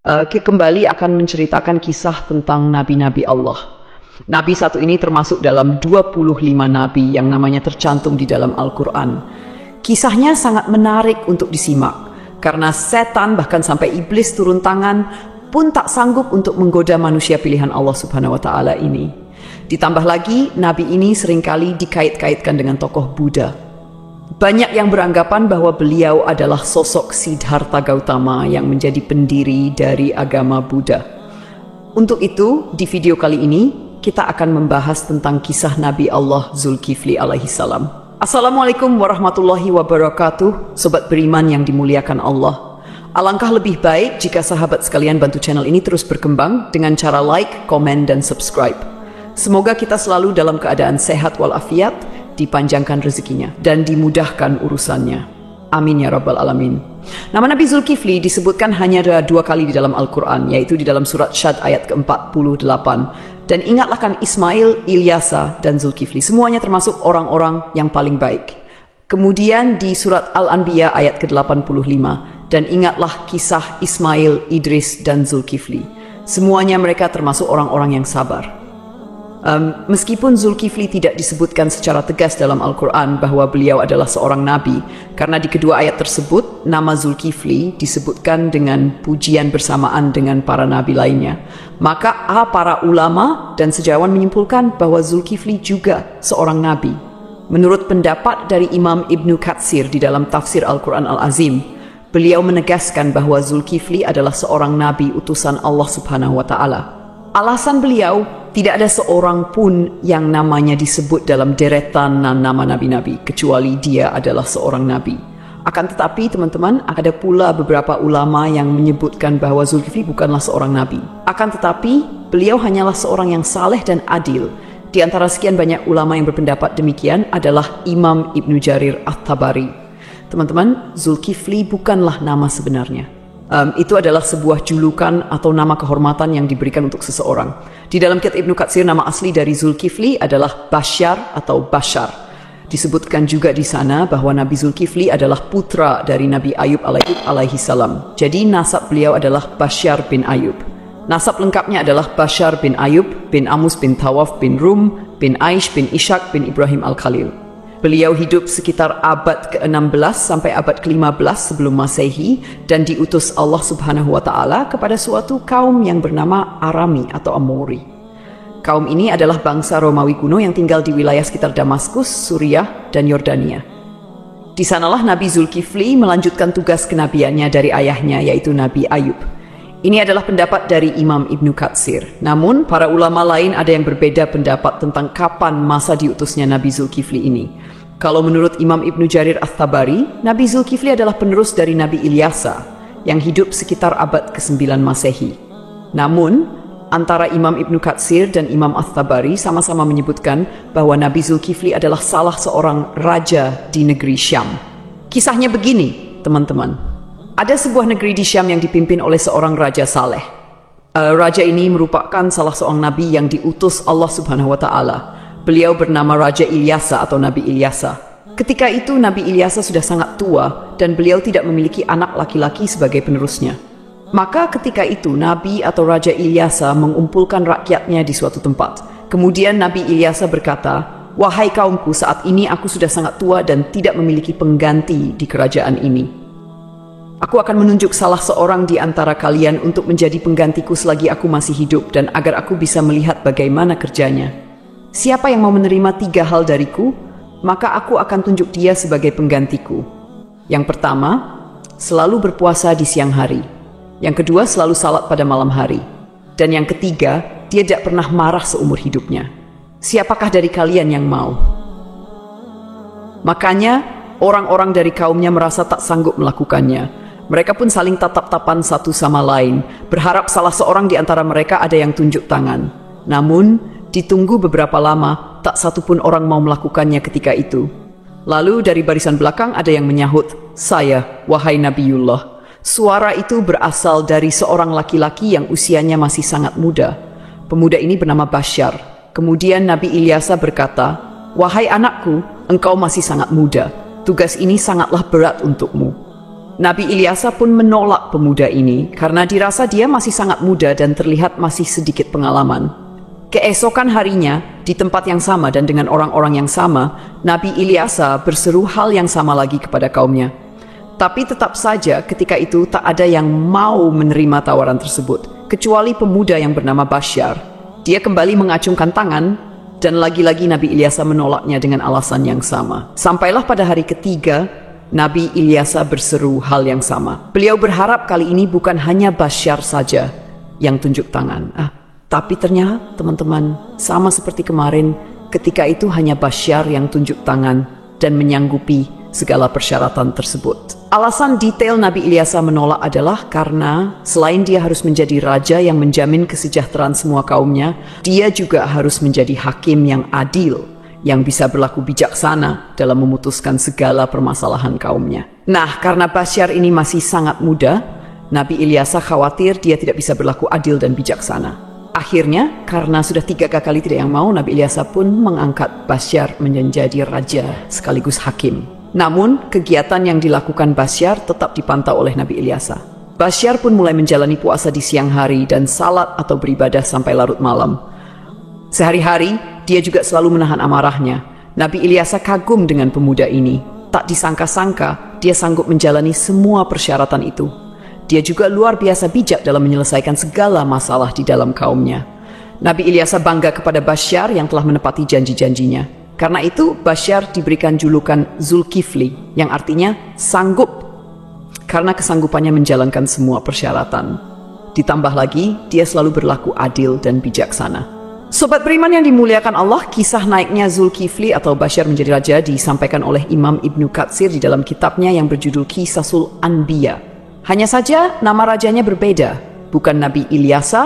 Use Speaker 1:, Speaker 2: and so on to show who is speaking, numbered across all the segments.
Speaker 1: Kembali akan menceritakan kisah tentang nabi-nabi Allah. Nabi satu ini termasuk dalam 25 nabi yang namanya tercantum di dalam Al-Quran. Kisahnya sangat menarik untuk disimak, karena setan bahkan sampai iblis turun tangan pun tak sanggup untuk menggoda manusia pilihan Allah Subhanahu wa Ta'ala ini. Ditambah lagi, nabi ini seringkali dikait-kaitkan dengan tokoh Buddha. Banyak yang beranggapan bahwa beliau adalah sosok Siddhartha Gautama yang menjadi pendiri dari agama Buddha. Untuk itu, di video kali ini, kita akan membahas tentang kisah Nabi Allah Zulkifli alaihissalam. Assalamualaikum warahmatullahi wabarakatuh, sobat beriman yang dimuliakan Allah. Alangkah lebih baik jika sahabat sekalian bantu channel ini terus berkembang dengan cara like, komen, dan subscribe. Semoga kita selalu dalam keadaan sehat walafiat, dipanjangkan rezekinya, dan dimudahkan urusannya. Amin ya rabbal alamin. Nama Nabi Zulkifli disebutkan hanya 2 kali di dalam Al-Quran, yaitu di dalam surat Syad ayat ke-48. Dan ingatlah kan Ismail, Ilyasa, dan Zulkifli. Semuanya termasuk orang-orang yang paling baik. Kemudian di surat Al-Anbiya ayat ke-85. Dan ingatlah kisah Ismail, Idris, dan Zulkifli. Semuanya mereka termasuk orang-orang yang sabar. Meskipun Zulkifli tidak disebutkan secara tegas dalam Al-Quran bahwa beliau adalah seorang nabi, karena di kedua ayat tersebut nama Zulkifli disebutkan dengan pujian bersamaan dengan para nabi lainnya, maka para ulama dan sejarawan menyimpulkan bahwa Zulkifli juga seorang nabi. Menurut pendapat dari Imam Ibnu Katsir di dalam tafsir Al-Quran Al-Azim, beliau menegaskan bahwa Zulkifli adalah seorang nabi utusan Allah Subhanahu wa Ta'ala. Alasan beliau, tidak ada seorang pun yang namanya disebut dalam deretan nama nabi-nabi, kecuali dia adalah seorang nabi. Akan tetapi teman-teman, ada pula beberapa ulama yang menyebutkan bahwa Zulkifli bukanlah seorang nabi. Akan tetapi, beliau hanyalah seorang yang saleh dan adil. Di antara sekian banyak ulama yang berpendapat demikian adalah Imam Ibnu Jarir At-Tabari. Teman-teman, Zulkifli bukanlah nama sebenarnya. Itu adalah sebuah julukan atau nama kehormatan yang diberikan untuk seseorang. Di dalam kitab Ibnu Katsir, nama asli dari Zulkifli adalah Bashar atau Bashar. Disebutkan juga di sana bahwa Nabi Zulkifli adalah putra dari Nabi Ayub alaihissalam. Jadi nasab beliau adalah Bashar bin Ayub. Nasab lengkapnya adalah Bashar bin Ayub bin Amus bin Tawaf bin Rum bin Aish bin Ishaq bin Ibrahim al-Khalil. Beliau hidup sekitar abad ke-16 sampai abad ke-15 sebelum Masehi dan diutus Allah Subhanahu wa Ta'ala kepada suatu kaum yang bernama Arami atau Amori. Kaum ini adalah bangsa Romawi kuno yang tinggal di wilayah sekitar Damaskus, Suriah, dan Yordania. Di sanalah Nabi Zulkifli melanjutkan tugas kenabiannya dari ayahnya, yaitu Nabi Ayub. Ini adalah pendapat dari Imam Ibnu Katsir. Namun, para ulama lain ada yang berbeda pendapat tentang kapan masa diutusnya Nabi Zulkifli ini. Kalau menurut Imam Ibnu Jarir At-Tabari, Nabi Zulkifli adalah penerus dari Nabi Ilyasa yang hidup sekitar abad ke-9 Masehi. Namun, antara Imam Ibnu Katsir dan Imam At-Tabari sama-sama menyebutkan bahwa Nabi Zulkifli adalah salah seorang raja di negeri Syam. Kisahnya begini, teman-teman. Ada sebuah negeri di Syam yang dipimpin oleh seorang raja saleh. Raja ini merupakan salah seorang nabi yang diutus Allah Subhanahu wa Ta'ala. Beliau bernama Raja Ilyasa atau Nabi Ilyasa. Ketika itu Nabi Ilyasa sudah sangat tua dan beliau tidak memiliki anak laki-laki sebagai penerusnya. Maka ketika itu Nabi atau Raja Ilyasa mengumpulkan rakyatnya di suatu tempat. Kemudian Nabi Ilyasa berkata, "Wahai kaumku, saat ini aku sudah sangat tua dan tidak memiliki pengganti di kerajaan ini. Aku akan menunjuk salah seorang di antara kalian untuk menjadi penggantiku selagi aku masih hidup dan agar aku bisa melihat bagaimana kerjanya. Siapa yang mau menerima 3 hal dariku, maka aku akan tunjuk dia sebagai penggantiku. Yang pertama, selalu berpuasa di siang hari. Yang kedua, selalu salat pada malam hari. Dan yang ketiga, dia tidak pernah marah seumur hidupnya. Siapakah dari kalian yang mau?" Makanya, orang-orang dari kaumnya merasa tak sanggup melakukannya. Mereka pun saling tatap-tapan satu sama lain, berharap salah seorang di antara mereka ada yang tunjuk tangan. Namun, ditunggu beberapa lama, tak satu pun orang mau melakukannya ketika itu. Lalu dari barisan belakang ada yang menyahut, "Saya, wahai Nabiullah." Suara itu berasal dari seorang laki-laki yang usianya masih sangat muda. Pemuda ini bernama Bashar. Kemudian Nabi Ilyasa berkata, "Wahai anakku, engkau masih sangat muda. Tugas ini sangatlah berat untukmu." Nabi Ilyasa pun menolak pemuda ini karena dirasa dia masih sangat muda dan terlihat masih sedikit pengalaman. Keesokan harinya, di tempat yang sama dan dengan orang-orang yang sama, Nabi Ilyasa berseru hal yang sama lagi kepada kaumnya. Tapi tetap saja ketika itu tak ada yang mau menerima tawaran tersebut, kecuali pemuda yang bernama Basyar. Dia kembali mengacungkan tangan, dan lagi-lagi Nabi Ilyasa menolaknya dengan alasan yang sama. Sampailah pada hari ketiga, Nabi Ilyasa berseru hal yang sama. Beliau berharap kali ini bukan hanya Basyar saja yang tunjuk tangan. Tapi ternyata teman-teman, sama seperti kemarin, ketika itu hanya Basyar yang tunjuk tangan dan menyanggupi segala persyaratan tersebut. Alasan detail Nabi Ilyasa menolak adalah karena selain dia harus menjadi raja yang menjamin kesejahteraan semua kaumnya, dia juga harus menjadi hakim yang adil, yang bisa berlaku bijaksana dalam memutuskan segala permasalahan kaumnya. Nah, karena Basyar ini masih sangat muda, Nabi Ilyasa khawatir dia tidak bisa berlaku adil dan bijaksana. Akhirnya, karena sudah 3 kali tidak yang mau, Nabi Ilyasa pun mengangkat Basyar menjadi raja sekaligus hakim. Namun, kegiatan yang dilakukan Basyar tetap dipantau oleh Nabi Ilyasa. Basyar pun mulai menjalani puasa di siang hari dan salat atau beribadah sampai larut malam. Sehari-hari, dia juga selalu menahan amarahnya. Nabi Ilyasa kagum dengan pemuda ini. Tak disangka-sangka, dia sanggup menjalani semua persyaratan itu. Dia juga luar biasa bijak dalam menyelesaikan segala masalah di dalam kaumnya. Nabi Ilyasa bangga kepada Basyar yang telah menepati janji-janjinya. Karena itu, Basyar diberikan julukan Zulkifli, yang artinya sanggup, karena kesanggupannya menjalankan semua persyaratan. Ditambah lagi, dia selalu berlaku adil dan bijaksana. Sobat beriman yang dimuliakan Allah, kisah naiknya Zulkifli atau Basyar menjadi raja disampaikan oleh Imam Ibnu Katsir di dalam kitabnya yang berjudul Qisasul Anbiya. Hanya saja nama rajanya berbeda, bukan Nabi Ilyasa,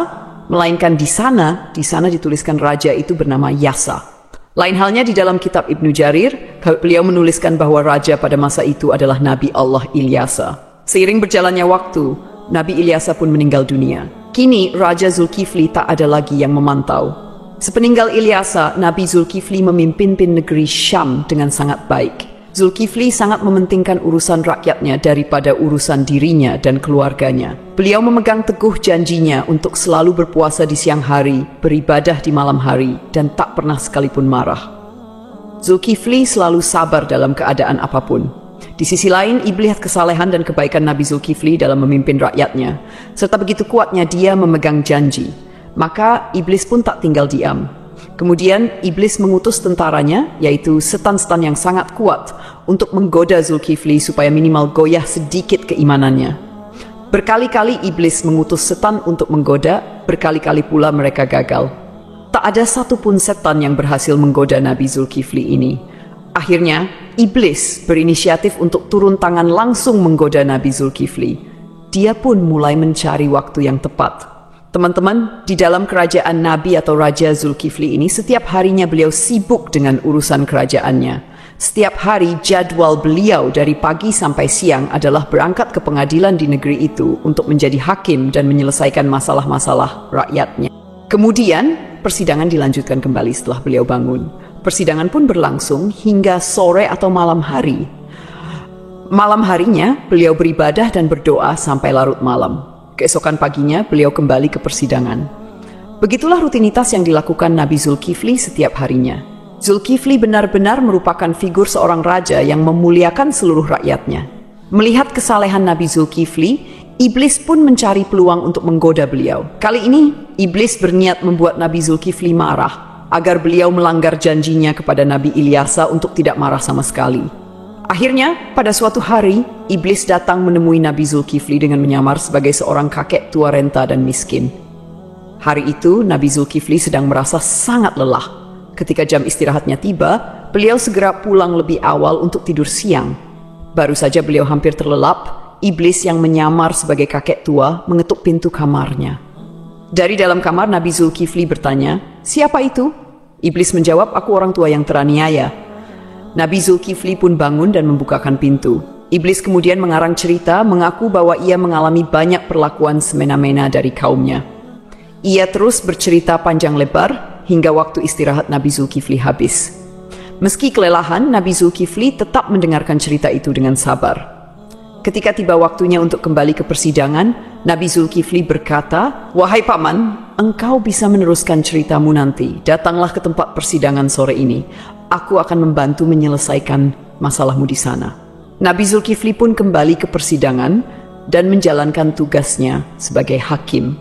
Speaker 1: melainkan di sana dituliskan raja itu bernama Yasa. Lain halnya di dalam kitab Ibnu Jarir, beliau menuliskan bahwa raja pada masa itu adalah Nabi Allah Ilyasa. Seiring berjalannya waktu, Nabi Ilyasa pun meninggal dunia. Kini Raja Zulkifli tak ada lagi yang memantau. Sepeninggal Ilyasa, Nabi Zulkifli memimpin negeri Syam dengan sangat baik. Zulkifli sangat mementingkan urusan rakyatnya daripada urusan dirinya dan keluarganya. Beliau memegang teguh janjinya untuk selalu berpuasa di siang hari, beribadah di malam hari, dan tak pernah sekalipun marah. Zulkifli selalu sabar dalam keadaan apapun. Di sisi lain, iblis kesalehan dan kebaikan Nabi Zulkifli dalam memimpin rakyatnya, serta begitu kuatnya dia memegang janji. Maka iblis pun tak tinggal diam. Kemudian iblis mengutus tentaranya, yaitu setan-setan yang sangat kuat, untuk menggoda Zulkifli supaya minimal goyah sedikit keimanannya. Berkali-kali iblis mengutus setan untuk menggoda, berkali-kali pula mereka gagal. Tak ada satupun setan yang berhasil menggoda Nabi Zulkifli ini. Akhirnya, iblis berinisiatif untuk turun tangan langsung menggoda Nabi Zulkifli. Dia pun mulai mencari waktu yang tepat. Teman-teman, di dalam kerajaan Nabi atau Raja Zulkifli ini, setiap harinya beliau sibuk dengan urusan kerajaannya. Setiap hari jadwal beliau dari pagi sampai siang adalah berangkat ke pengadilan di negeri itu untuk menjadi hakim dan menyelesaikan masalah-masalah rakyatnya. Kemudian, persidangan dilanjutkan kembali setelah beliau bangun. Persidangan pun berlangsung hingga sore atau malam hari. Malam harinya, beliau beribadah dan berdoa sampai larut malam. Keesokan paginya, beliau kembali ke persidangan. Begitulah rutinitas yang dilakukan Nabi Zulkifli setiap harinya. Zulkifli benar-benar merupakan figur seorang raja yang memuliakan seluruh rakyatnya. Melihat kesalehan Nabi Zulkifli, iblis pun mencari peluang untuk menggoda beliau. Kali ini, iblis berniat membuat Nabi Zulkifli marah, agar beliau melanggar janjinya kepada Nabi Ilyasa untuk tidak marah sama sekali. Akhirnya, pada suatu hari, iblis datang menemui Nabi Zulkifli dengan menyamar sebagai seorang kakek tua renta dan miskin. Hari itu, Nabi Zulkifli sedang merasa sangat lelah. Ketika jam istirahatnya tiba, beliau segera pulang lebih awal untuk tidur siang. Baru saja beliau hampir terlelap, iblis yang menyamar sebagai kakek tua mengetuk pintu kamarnya. Dari dalam kamar, Nabi Zulkifli bertanya, "Siapa itu?" Iblis menjawab, "Aku orang tua yang teraniaya." Nabi Zulkifli pun bangun dan membukakan pintu. Iblis kemudian mengarang cerita mengaku bahwa ia mengalami banyak perlakuan semena-mena dari kaumnya. Ia terus bercerita panjang lebar hingga waktu istirahat Nabi Zulkifli habis. Meski kelelahan, Nabi Zulkifli tetap mendengarkan cerita itu dengan sabar. Ketika tiba waktunya untuk kembali ke persidangan, Nabi Zulkifli berkata, "Wahai paman, engkau bisa meneruskan ceritamu nanti. Datanglah ke tempat persidangan sore ini. Aku akan membantu menyelesaikan masalahmu di sana." Nabi Zulkifli pun kembali ke persidangan dan menjalankan tugasnya sebagai hakim.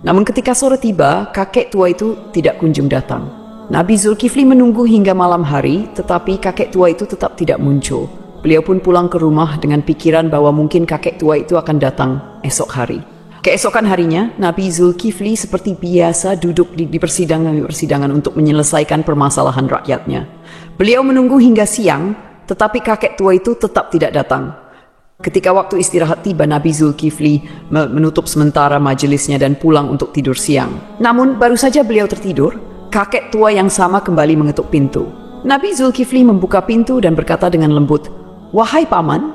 Speaker 1: Namun ketika sore tiba, kakek tua itu tidak kunjung datang. Nabi Zulkifli menunggu hingga malam hari, tetapi kakek tua itu tetap tidak muncul. Beliau pun pulang ke rumah dengan pikiran bahwa mungkin kakek tua itu akan datang esok hari. Keesokan harinya, Nabi Zulkifli seperti biasa duduk di persidangan untuk menyelesaikan permasalahan rakyatnya. Beliau menunggu hingga siang, tetapi kakek tua itu tetap tidak datang. Ketika waktu istirahat tiba, Nabi Zulkifli menutup sementara majelisnya dan pulang untuk tidur siang. Namun baru saja beliau tertidur, kakek tua yang sama kembali mengetuk pintu. Nabi Zulkifli membuka pintu dan berkata dengan lembut, "Wahai paman,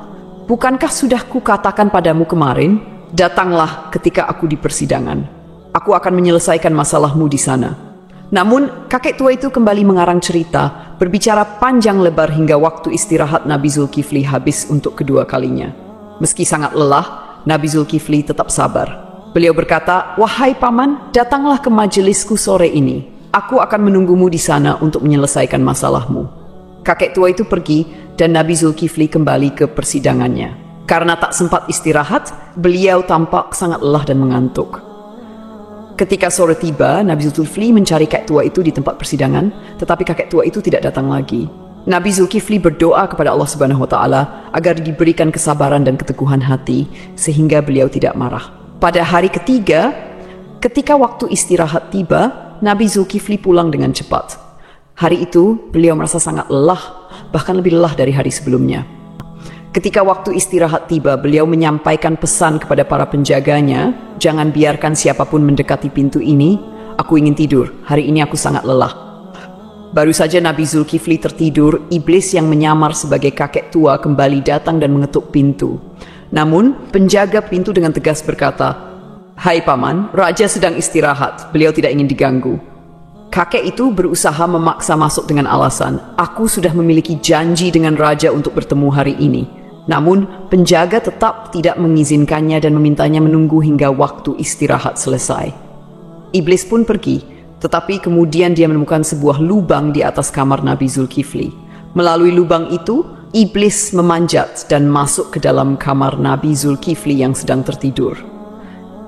Speaker 1: bukankah sudah kukatakan padamu kemarin, datanglah ketika aku di persidangan. Aku akan menyelesaikan masalahmu di sana." Namun kakek tua itu kembali mengarang cerita, berbicara panjang lebar hingga waktu istirahat Nabi Zulkifli habis untuk kedua kalinya. Meski sangat lelah, Nabi Zulkifli tetap sabar. Beliau berkata, "Wahai paman, datanglah ke majelisku sore ini. Aku akan menunggumu di sana untuk menyelesaikan masalahmu." Kakek tua itu pergi dan Nabi Zulkifli kembali ke persidangannya. Karena tak sempat istirahat, beliau tampak sangat lelah dan mengantuk. Ketika sore tiba, Nabi Zulkifli mencari kakek tua itu di tempat persidangan, tetapi kakek tua itu tidak datang lagi. Nabi Zulkifli berdoa kepada Allah Subhanahu wa Ta'ala agar diberikan kesabaran dan keteguhan hati sehingga beliau tidak marah. Pada hari ketiga, ketika waktu istirahat tiba, Nabi Zulkifli pulang dengan cepat. Hari itu, beliau merasa sangat lelah, bahkan lebih lelah dari hari sebelumnya. Ketika waktu istirahat tiba, beliau menyampaikan pesan kepada para penjaganya, "Jangan biarkan siapapun mendekati pintu ini. Aku ingin tidur. Hari ini aku sangat lelah." Baru saja Nabi Zulkifli tertidur, iblis yang menyamar sebagai kakek tua kembali datang dan mengetuk pintu. Namun, penjaga pintu dengan tegas berkata, "Hai paman, raja sedang istirahat. Beliau tidak ingin diganggu." Kakek itu berusaha memaksa masuk dengan alasan, "Aku sudah memiliki janji dengan raja untuk bertemu hari ini." Namun, penjaga tetap tidak mengizinkannya dan memintanya menunggu hingga waktu istirahat selesai. Iblis pun pergi, tetapi kemudian dia menemukan sebuah lubang di atas kamar Nabi Zulkifli. Melalui lubang itu, iblis memanjat dan masuk ke dalam kamar Nabi Zulkifli yang sedang tertidur.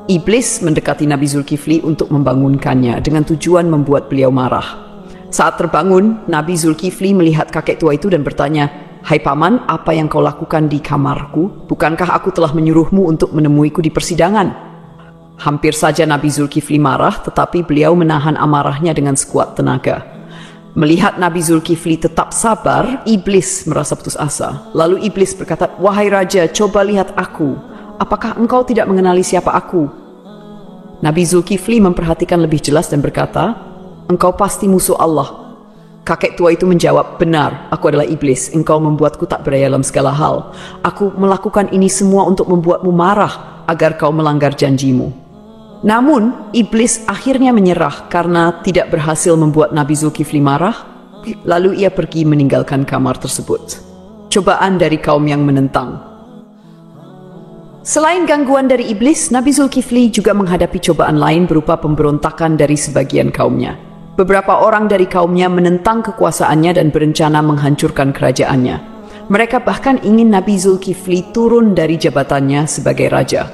Speaker 1: Iblis mendekati Nabi Zulkifli untuk membangunkannya dengan tujuan membuat beliau marah. Saat terbangun, Nabi Zulkifli melihat kakek tua itu dan bertanya, "Hai paman, apa yang kau lakukan di kamarku? Bukankah aku telah menyuruhmu untuk menemuiku di persidangan?" Hampir saja Nabi Zulkifli marah, tetapi beliau menahan amarahnya dengan sekuat tenaga. Melihat Nabi Zulkifli tetap sabar, iblis merasa putus asa. Lalu iblis berkata, "Wahai raja, coba lihat aku. Apakah engkau tidak mengenali siapa aku?" Nabi Zulkifli memperhatikan lebih jelas dan berkata, "Engkau pasti musuh Allah." Kakek tua itu menjawab, "Benar, aku adalah iblis. Engkau membuatku tak berdaya dalam segala hal. Aku melakukan ini semua untuk membuatmu marah agar kau melanggar janjimu." Namun, iblis akhirnya menyerah karena tidak berhasil membuat Nabi Zulkifli marah. Lalu ia pergi meninggalkan kamar tersebut. Cobaan dari kaum yang menentang. Selain gangguan dari iblis, Nabi Zulkifli juga menghadapi cobaan lain berupa pemberontakan dari sebagian kaumnya. Beberapa orang dari kaumnya menentang kekuasaannya dan berencana menghancurkan kerajaannya. Mereka bahkan ingin Nabi Zulkifli turun dari jabatannya sebagai raja.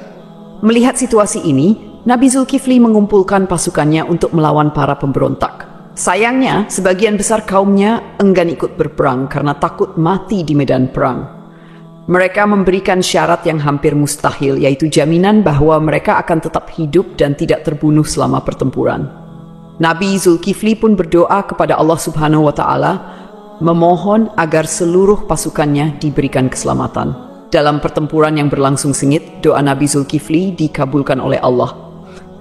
Speaker 1: Melihat situasi ini, Nabi Zulkifli mengumpulkan pasukannya untuk melawan para pemberontak. Sayangnya, sebagian besar kaumnya enggan ikut berperang karena takut mati di medan perang. Mereka memberikan syarat yang hampir mustahil, yaitu jaminan bahwa mereka akan tetap hidup dan tidak terbunuh selama pertempuran. Nabi Zulkifli pun berdoa kepada Allah Subhanahu wa Ta'ala, memohon agar seluruh pasukannya diberikan keselamatan. Dalam pertempuran yang berlangsung sengit, doa Nabi Zulkifli dikabulkan oleh Allah.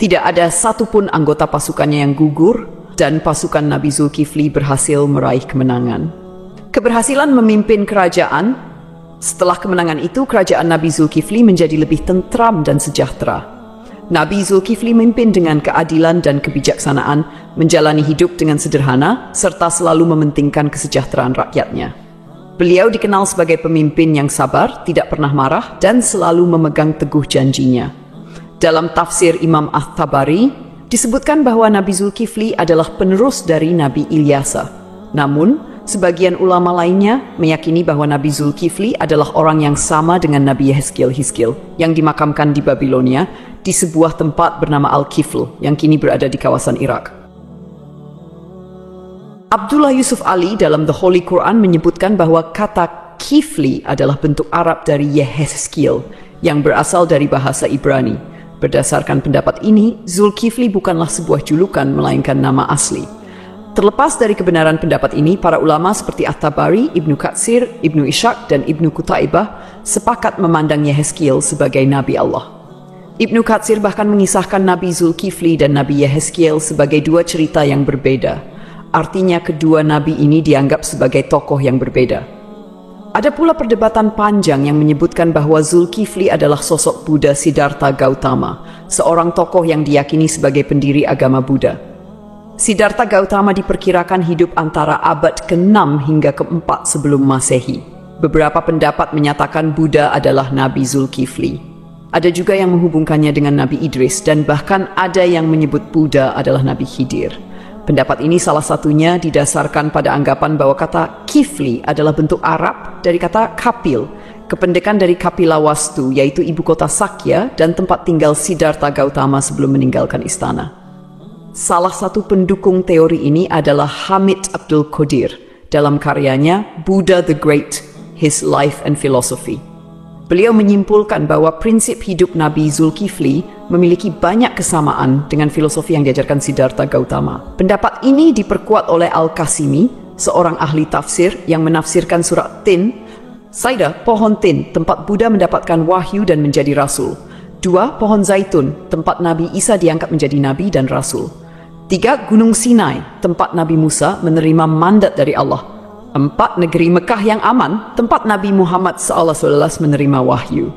Speaker 1: Tidak ada satupun anggota pasukannya yang gugur, dan pasukan Nabi Zulkifli berhasil meraih kemenangan. Keberhasilan memimpin kerajaan. Setelah kemenangan itu, kerajaan Nabi Zulkifli menjadi lebih tentram dan sejahtera. Nabi Zulkifli memimpin dengan keadilan dan kebijaksanaan, menjalani hidup dengan sederhana, serta selalu mementingkan kesejahteraan rakyatnya. Beliau dikenal sebagai pemimpin yang sabar, tidak pernah marah, dan selalu memegang teguh janjinya. Dalam tafsir Imam At-Tabari, disebutkan bahwa Nabi Zulkifli adalah penerus dari Nabi Ilyasa. Namun, sebagian ulama lainnya meyakini bahwa Nabi Zulkifli adalah orang yang sama dengan Nabi Yehezkiel yang dimakamkan di Babilonia di sebuah tempat bernama Al-Kifl yang kini berada di kawasan Irak. Abdullah Yusuf Ali dalam The Holy Quran menyebutkan bahwa kata Kifli adalah bentuk Arab dari Yehezkiel yang berasal dari bahasa Ibrani. Berdasarkan pendapat ini, Zulkifli bukanlah sebuah julukan melainkan nama asli. Terlepas dari kebenaran pendapat ini, para ulama seperti At-Tabari, Ibnu Katsir, Ibnu Ishaq, dan Ibnu Qutaibah sepakat memandang Yehezkiel sebagai Nabi Allah. Ibnu Katsir bahkan mengisahkan Nabi Zulkifli dan Nabi Yehezkiel sebagai dua cerita yang berbeda. Artinya kedua nabi ini dianggap sebagai tokoh yang berbeda. Ada pula perdebatan panjang yang menyebutkan bahwa Zulkifli adalah sosok Buddha Siddhartha Gautama, seorang tokoh yang diyakini sebagai pendiri agama Buddha. Siddhartha Gautama diperkirakan hidup antara abad ke-6 hingga ke-4 sebelum Masehi. Beberapa pendapat menyatakan Buddha adalah Nabi Zulkifli. Ada juga yang menghubungkannya dengan Nabi Idris, dan bahkan ada yang menyebut Buddha adalah Nabi Khidir. Pendapat ini salah satunya didasarkan pada anggapan bahwa kata Kifli adalah bentuk Arab dari kata Kapil, kependekan dari Kapilawastu, yaitu ibu kota Sakya dan tempat tinggal Siddhartha Gautama sebelum meninggalkan istana. Salah satu pendukung teori ini adalah Hamid Abdul Qadir dalam karyanya Buddha the Great, His Life and Philosophy. Beliau menyimpulkan bahwa prinsip hidup Nabi Zulkifli memiliki banyak kesamaan dengan filosofi yang diajarkan Siddhartha Gautama. Pendapat ini diperkuat oleh Al-Qasimi, seorang ahli tafsir yang menafsirkan surat Tin. Saida, pohon Tin, tempat Buddha mendapatkan wahyu dan menjadi rasul. 2. Pohon Zaitun, tempat Nabi Isa diangkat menjadi nabi dan rasul. 3. Gunung Sinai, tempat Nabi Musa menerima mandat dari Allah. 4. Negeri Mekah yang aman, tempat Nabi Muhammad SAW menerima wahyu.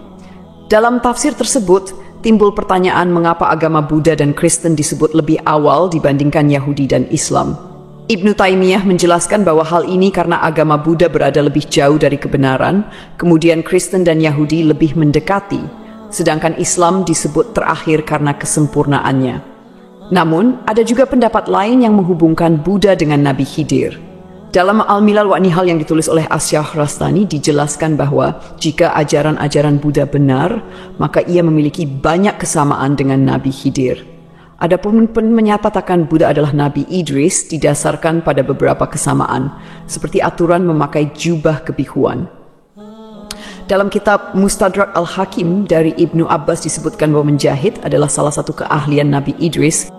Speaker 1: Dalam tafsir tersebut, timbul pertanyaan mengapa agama Buddha dan Kristen disebut lebih awal dibandingkan Yahudi dan Islam. Ibnu Taimiyah menjelaskan bahwa hal ini karena agama Buddha berada lebih jauh dari kebenaran, kemudian Kristen dan Yahudi lebih mendekati, sedangkan Islam disebut terakhir karena kesempurnaannya. Namun, ada juga pendapat lain yang menghubungkan Buddha dengan Nabi Khidir. Dalam Al-Milal wa Nihal yang ditulis oleh As-Syahrastani dijelaskan bahwa jika ajaran-ajaran Buddha benar, maka ia memiliki banyak kesamaan dengan Nabi Khidir. Adapun menyatakan Buddha adalah Nabi Idris didasarkan pada beberapa kesamaan, seperti aturan memakai jubah kebihuan. Dalam kitab Mustadrak Al-Hakim dari Ibnu Abbas disebutkan bahwa menjahit adalah salah satu keahlian Nabi Idris.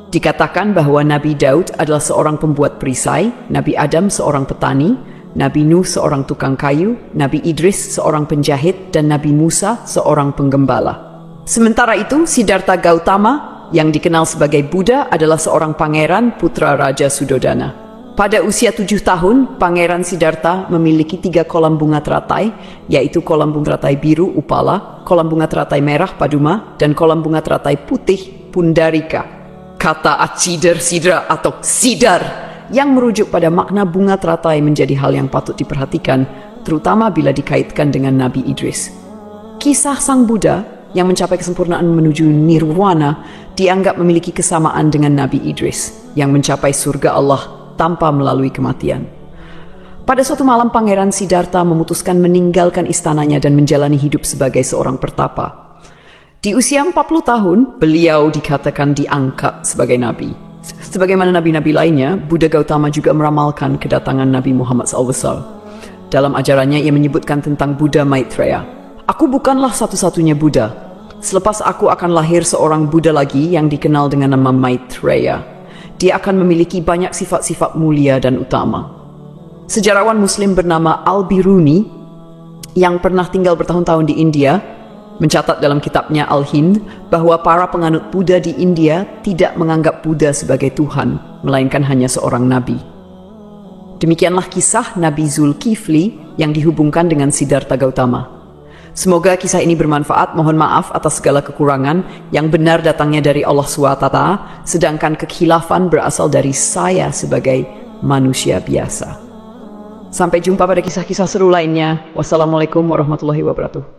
Speaker 1: Dikatakan bahwa Nabi Daud adalah seorang pembuat perisai, Nabi Adam seorang petani, Nabi Nuh seorang tukang kayu, Nabi Idris seorang penjahit, dan Nabi Musa seorang penggembala. Sementara itu, Siddhartha Gautama yang dikenal sebagai Buddha adalah seorang pangeran putra Raja Sudodana. Pada usia 7 tahun, Pangeran Siddhartha memiliki 3 kolam bunga teratai, yaitu kolam bunga teratai biru Upala, kolam bunga teratai merah Paduma, dan kolam bunga teratai putih Pundarika. Kata Acidar Sidra atau Sidar yang merujuk pada makna bunga teratai menjadi hal yang patut diperhatikan, terutama bila dikaitkan dengan Nabi Idris. Kisah Sang Buddha yang mencapai kesempurnaan menuju nirwana dianggap memiliki kesamaan dengan Nabi Idris yang mencapai surga Allah tanpa melalui kematian. Pada suatu malam, Pangeran Siddhartha memutuskan meninggalkan istananya dan menjalani hidup sebagai seorang pertapa. Di usia 40 tahun, beliau dikatakan diangkat sebagai nabi. Sebagaimana nabi-nabi lainnya, Buddha Gautama juga meramalkan kedatangan Nabi Muhammad SAW. Dalam ajarannya, ia menyebutkan tentang Buddha Maitreya. Aku bukanlah satu-satunya Buddha. Selepas aku akan lahir seorang Buddha lagi yang dikenal dengan nama Maitreya. Dia akan memiliki banyak sifat-sifat mulia dan utama. Sejarawan Muslim bernama Al-Biruni yang pernah tinggal bertahun-tahun di India mencatat dalam kitabnya Al-Hind bahwa para penganut Buddha di India tidak menganggap Buddha sebagai Tuhan, melainkan hanya seorang nabi. Demikianlah kisah Nabi Zulkifli yang dihubungkan dengan Siddhartha Gautama. Semoga kisah ini bermanfaat. Mohon maaf atas segala kekurangan. Yang benar datangnya dari Allah SWT, sedangkan kekhilafan berasal dari saya sebagai manusia biasa. Sampai jumpa pada kisah-kisah seru lainnya. Wassalamualaikum warahmatullahi wabarakatuh.